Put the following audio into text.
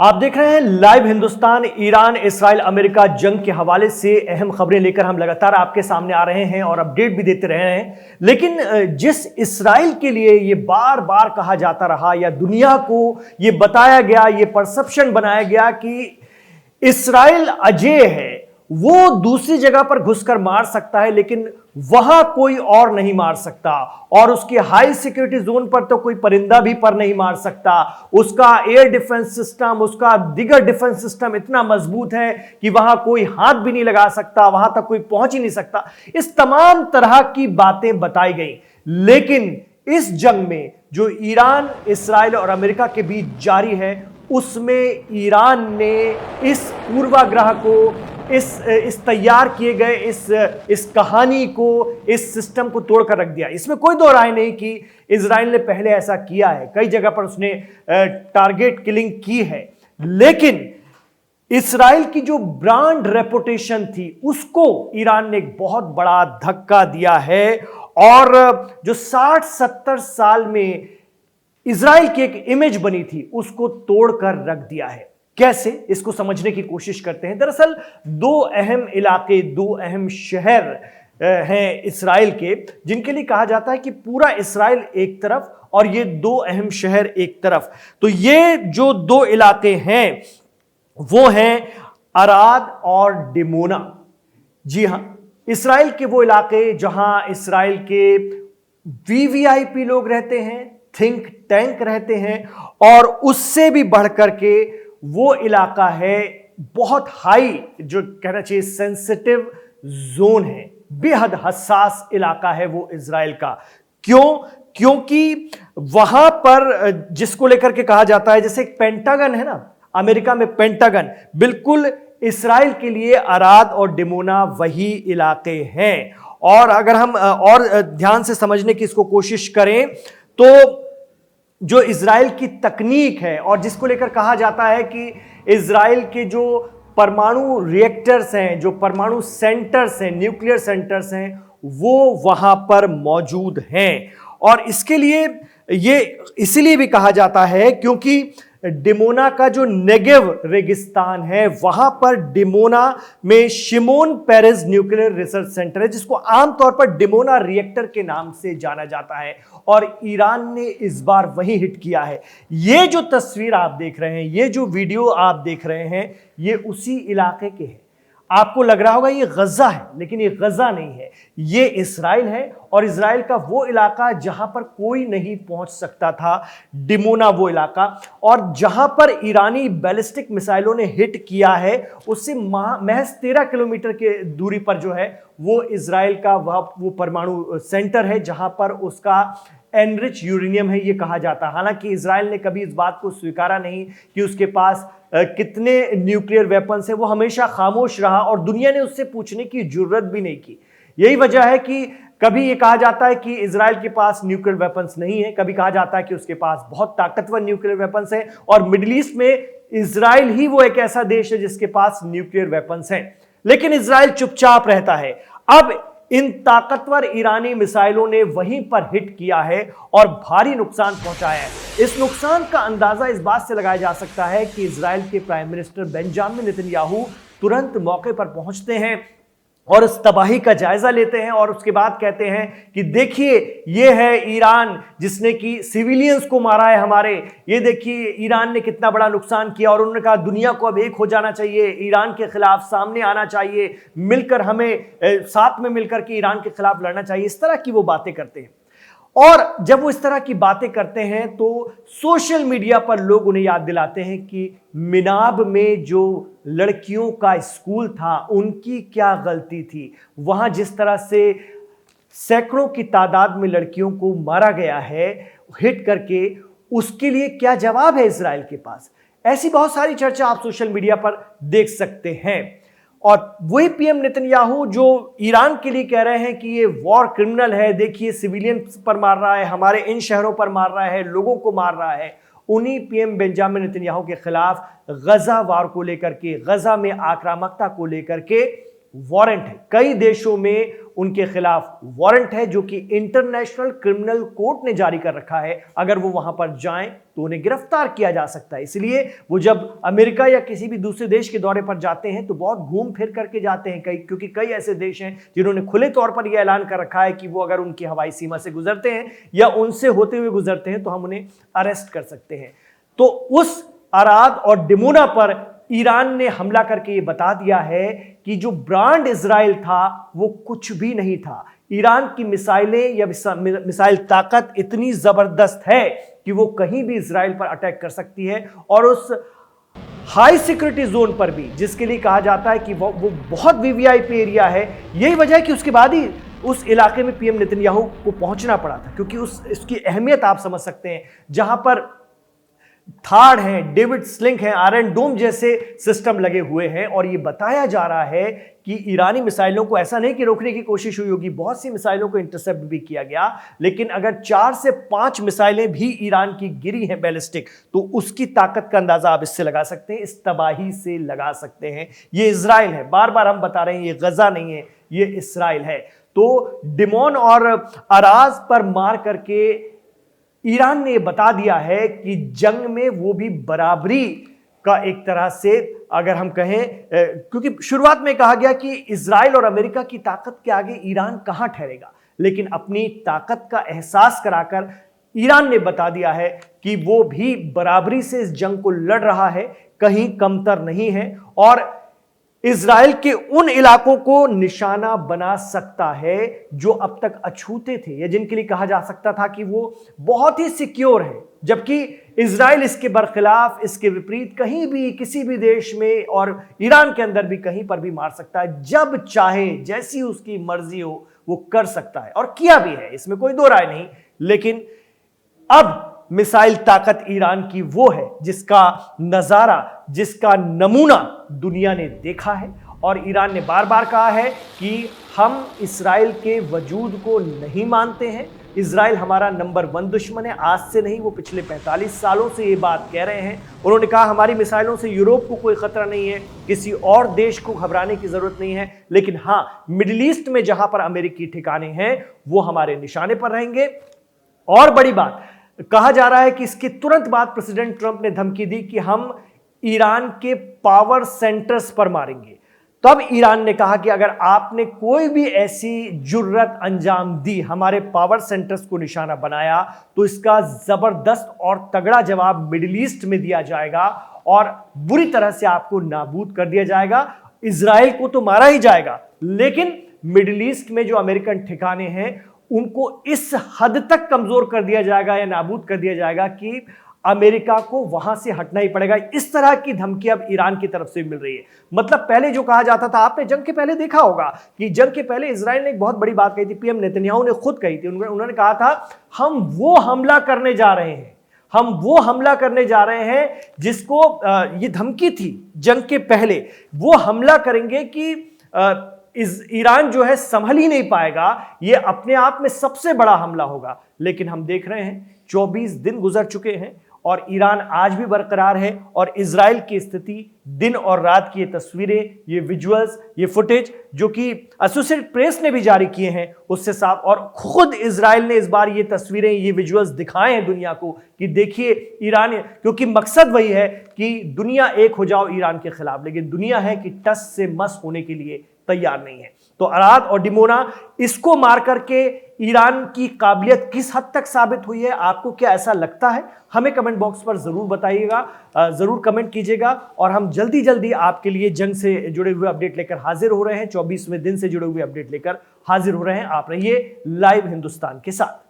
आप देख रहे हैं live Hindustan. Iran Israel America जंग के हवाले से अहम खबरें लेकर हम लगातार आपके सामने आ रहे हैं और अपडेट भी देते रहे हैं। लेकिन जिस इस्राइल के लिए ये बार बार कहा जाता रहा या दुनिया को ये बताया गया, ये परसेप्शन बनाया गया कि इस्राइल अजेय है, वो दूसरी जगह पर घुसकर मार सकता है लेकिन वहां कोई और नहीं मार सकता, और उसके हाई सिक्योरिटी जोन पर तो कोई परिंदा भी पर नहीं मार सकता। उसका एयर डिफेंस सिस्टम, उसका दिगर डिफेंस सिस्टम इतना मजबूत है कि वहां कोई हाथ भी नहीं लगा सकता, वहां तक कोई पहुंच ही नहीं सकता। इस तमाम तरह की बातें बताई गई। लेकिन इस जंग में जो ईरान, इस्राइल और अमेरिका के बीच जारी है, उसमें ईरान ने इस पूर्वाग्रह को, इस तैयार किए गए इस कहानी को, इस सिस्टम को तोड़कर रख दिया। इसमें कोई दो राय नहीं कि इजराइल ने पहले ऐसा किया है, कई जगह पर उसने टारगेट किलिंग की है। लेकिन इजराइल की जो ब्रांड रेपुटेशन थी उसको ईरान ने एक बहुत बड़ा धक्का दिया है, और जो 60-70 साल में इजराइल की एक इमेज बनी थी उसको तोड़कर रख दिया है। कैसे, इसको समझने की कोशिश करते हैं। दरअसल दो अहम इलाके, दो अहम शहर हैं इस्राइल के, जिनके लिए कहा जाता है कि पूरा इस्राइल एक तरफ और ये दो अहम शहर एक तरफ। तो ये जो दो इलाके हैं वो हैं अराद और डिमोना। जी हां, इस्राइल के वो इलाके जहां इस्राइल के वीवीआईपी लोग रहते हैं, थिंक टैंक रहते हैं, और उससे भी बढ़कर के वो इलाका है बहुत हाई, जो कहना चाहिए सेंसिटिव जोन है, बेहद हसास इलाका है वो इजराइल का। क्यों? क्योंकि वहां पर जिसको लेकर के कहा जाता है, जैसे एक पेंटागन है ना, अमेरिका में पेंटागन, बिल्कुल इस्राइल के लिए अराद और डिमोना वही इलाके हैं। और अगर हम और ध्यान से समझने की इसको कोशिश करें तो जो इजराइल की तकनीक है और जिसको लेकर कहा जाता है कि इजराइल के जो परमाणु रिएक्टर्स हैं, जो परमाणु सेंटर्स हैं, न्यूक्लियर सेंटर्स हैं, वो वहां पर मौजूद हैं। और इसके लिए ये इसीलिए भी कहा जाता है क्योंकि डिमोना का जो नेगेव रेगिस्तान है, वहां पर डिमोना में शिमोन पेरेज न्यूक्लियर रिसर्च सेंटर है, जिसको आमतौर पर डिमोना रिएक्टर के नाम से जाना जाता है, और ईरान ने इस बार वही हिट किया है। ये जो तस्वीर आप देख रहे हैं, ये जो वीडियो आप देख रहे हैं, ये उसी इलाके के हैं। आपको लग रहा होगा ये गजा है, लेकिन ये गजा नहीं है, ये इस्राइल है। और इस्राइल का वो इलाका जहां पर कोई नहीं पहुंच सकता था, डिमोना वो इलाका, और जहां पर ईरानी बैलिस्टिक मिसाइलों ने हिट किया है, उससे महज 13 किलोमीटर के दूरी पर जो है वो इस्राइल का वो परमाणु सेंटर है, जहां पर उसका एनरिच यूरेनियम है, ये कहा जाता है। हालांकि इजराइल ने कभी इस बात को स्वीकारा नहीं कि उसके पास कितने न्यूक्लियर वेपन्स हैं, वो हमेशा खामोश रहा और दुनिया ने उससे पूछने की जरूरत भी नहीं की। यही वजह है कि कभी ये कहा जाता है कि इजराइल के पास न्यूक्लियर वेपन्स नहीं है, कभी कहा जाता है कि उसके पास बहुत ताकतवर न्यूक्लियर वेपन्स हैं, और मिडिल ईस्ट में इजराइल ही वो एक ऐसा देश है जिसके पास न्यूक्लियर वेपन्स हैं। लेकिन इजराइल चुपचाप रहता है। अब इन ताकतवर ईरानी मिसाइलों ने वहीं पर हिट किया है और भारी नुकसान पहुंचाया है। इस नुकसान का अंदाजा इस बात से लगाया जा सकता है कि इजराइल के प्राइम मिनिस्टर बेंजामिन नेतन्याहू तुरंत मौके पर पहुंचते हैं और उस तबाही का जायजा लेते हैं, और उसके बाद कहते हैं कि देखिए ये है ईरान जिसने कि सिविलियंस को मारा है हमारे, ये देखिए ईरान ने कितना बड़ा नुकसान किया। और उन्होंने कहा दुनिया को अब एक हो जाना चाहिए, ईरान के खिलाफ सामने आना चाहिए, मिलकर हमें साथ में मिलकर के ईरान के खिलाफ लड़ना चाहिए। इस तरह की वो बातें करते हैं। और जब वो इस तरह की बातें करते हैं तो सोशल मीडिया पर लोग उन्हें याद दिलाते हैं कि मिनाब में जो लड़कियों का स्कूल था, उनकी क्या गलती थी। वहां जिस तरह से सैकड़ों की तादाद में लड़कियों को मारा गया है हिट करके, उसके लिए क्या जवाब है इजराइल के पास। ऐसी बहुत सारी चर्चा आप सोशल मीडिया पर देख सकते हैं। और वही पीएम नेतन्याहू जो ईरान के लिए कह रहे हैं कि ये वॉर क्रिमिनल है, देखिए सिविलियन पर मार रहा है, हमारे इन शहरों पर मार रहा है, लोगों को मार रहा है, उन्हीं पीएम बेंजामिन नेतन्याहू के खिलाफ गजा वार को लेकर के, गजा में आक्रामकता को लेकर के वारंट है। कई देशों में उनके खिलाफ वारंट है जो कि इंटरनेशनल क्रिमिनल कोर्ट ने जारी कर रखा है। अगर वो वहां पर जाएं तो उन्हें गिरफ्तार किया जा सकता है। इसलिए वो जब अमेरिका या किसी भी दूसरे देश के दौरे पर जाते हैं तो बहुत घूम फिर करके जाते हैं, क्योंकि कई ऐसे देश हैं जिन्होंने खुले तौर पर यह ऐलान कर रखा है कि वो अगर उनकी हवाई सीमा से गुजरते हैं या उनसे होते हुए गुजरते हैं तो हम उन्हें अरेस्ट कर सकते हैं। तो उस अराद और डिमोना पर ईरान ने हमला करके ये बता दिया है कि जो ब्रांड इजराइल था वो कुछ भी नहीं था। ईरान की मिसाइलें या मिसाइल ताकत इतनी जबरदस्त है कि वो कहीं भी इजराइल पर अटैक कर सकती है, और उस हाई सिक्योरिटी जोन पर भी, जिसके लिए कहा जाता है कि वो बहुत वीवीआईपी एरिया है। यही वजह है कि उसके बाद ही उस इलाके में पीएम नेतन्याहू को पहुंचना पड़ा था, क्योंकि उसकी अहमियत आप समझ सकते हैं। जहां पर थार्ड है, डेविड स्लिंग है, आयरन डोम जैसे सिस्टम लगे हुए हैं, और ये बताया जा रहा है कि ईरानी मिसाइलों को ऐसा नहीं कि रोकने की कोशिश हुई होगी, बहुत सी मिसाइलों को इंटरसेप्ट भी किया गया, लेकिन अगर 4 से 5 मिसाइलें भी ईरान की गिरी हैं बैलिस्टिक, तो उसकी ताकत का अंदाजा आप इससे लगा सकते हैं, इस तबाही से लगा सकते हैं। ये इजराइल है, बार बार हम बता रहे हैं, ये गजा नहीं है, ये इजराइल है। तो डिमोन और अराज पर मार करके ईरान ने बता दिया है कि जंग में वो भी बराबरी का एक तरह से, अगर हम कहें, क्योंकि शुरुआत में कहा गया कि इजराइल और अमेरिका की ताकत के आगे ईरान कहां ठहरेगा, लेकिन अपनी ताकत का एहसास कराकर ईरान ने बता दिया है कि वो भी बराबरी से इस जंग को लड़ रहा है, कहीं कमतर नहीं है, और इजराइल के उन इलाकों को निशाना बना सकता है जो अब तक अछूते थे, या जिनके लिए कहा जा सकता था कि वो बहुत ही सिक्योर है, जबकि इजराइल इसके बरखिलाफ, इसके विपरीत कहीं भी, किसी भी देश में और ईरान के अंदर भी कहीं पर भी मार सकता है, जब चाहे, जैसी उसकी मर्जी हो वो कर सकता है, और किया भी है, इसमें कोई दो राय नहीं। लेकिन अब मिसाइल ताकत ईरान की वो है जिसका नजारा, जिसका नमूना दुनिया ने देखा है, और ईरान ने बार बार कहा है कि हम इजराइल के वजूद को नहीं मानते हैं, इजराइल हमारा नंबर 1 दुश्मन है। आज से नहीं, वो पिछले 45 सालों से ये बात कह रहे हैं। उन्होंने कहा हमारी मिसाइलों से यूरोप को कोई खतरा नहीं है, किसी और देश को घबराने की जरूरत नहीं है, लेकिन हां, मिडिल ईस्ट में जहां पर अमेरिकी ठिकाने हैं वो हमारे निशाने पर रहेंगे। और बड़ी बात, कहा जा रहा है कि इसके तुरंत बाद प्रेसिडेंट ट्रंप ने धमकी दी कि हम ईरान के पावर सेंटर्स पर मारेंगे। तब ईरान ने कहा कि अगर आपने कोई भी ऐसी जुर्रत अंजाम दी, हमारे पावर सेंटर्स को निशाना बनाया, तो इसका जबरदस्त और तगड़ा जवाब मिडिल ईस्ट में दिया जाएगा और बुरी तरह से आपको नाबूद कर दिया जाएगा। इजराइल को तो मारा ही जाएगा, लेकिन मिडिल ईस्ट में जो अमेरिकन ठिकाने हैं उनको इस हद तक कमजोर कर दिया जाएगा या नाबूद कर दिया जाएगा कि अमेरिका को वहां से हटना ही पड़ेगा। इस तरह की धमकी अब ईरान की तरफ से मिल रही है। मतलब पहले जो कहा जाता था, आपने जंग के पहले देखा होगा कि जंग के पहले इजराइल ने एक बहुत बड़ी बात कही थी, पीएम नेतन्याहू ने खुद कही थी। उन्होंने कहा था हम वो हमला करने जा रहे हैं, हम वो हमला करने जा रहे हैं जिसको ये धमकी थी जंग के पहले, वो हमला करेंगे कि ईरान जो है संभल ही नहीं पाएगा, ये अपने आप में सबसे बड़ा हमला होगा। लेकिन हम देख रहे हैं 24 दिन गुजर चुके हैं और ईरान आज भी बरकरार है, और इजराइल की स्थिति, दिन और रात की ये तस्वीरें, ये विजुअल्स, ये फुटेज जो कि एसोसिएटेड प्रेस ने भी जारी किए हैं उससे साफ, और खुद इजराइल ने इस बार ये तस्वीरें, ये विजुअल्स दिखाए हैं दुनिया को कि देखिए ईरान, क्योंकि मकसद वही है कि दुनिया एक हो जाओ ईरान के खिलाफ, लेकिन दुनिया है कि टस से मस होने के लिए तैयार नहीं है। तो अराद और डिमोना, इसको मार करके ईरान की काबिलियत किस हद तक साबित हुई है, आपको क्या ऐसा लगता है? हमें कमेंट बॉक्स पर जरूर बताइएगा, जरूर कमेंट कीजिएगा, और हम जल्दी जल्दी आपके लिए जंग से जुड़े हुए अपडेट लेकर हाजिर हो रहे हैं, 24वें दिन से जुड़े हुए अपडेट लेकर हाजिर हो रहे हैं। आप रहिए लाइव हिंदुस्तान के साथ।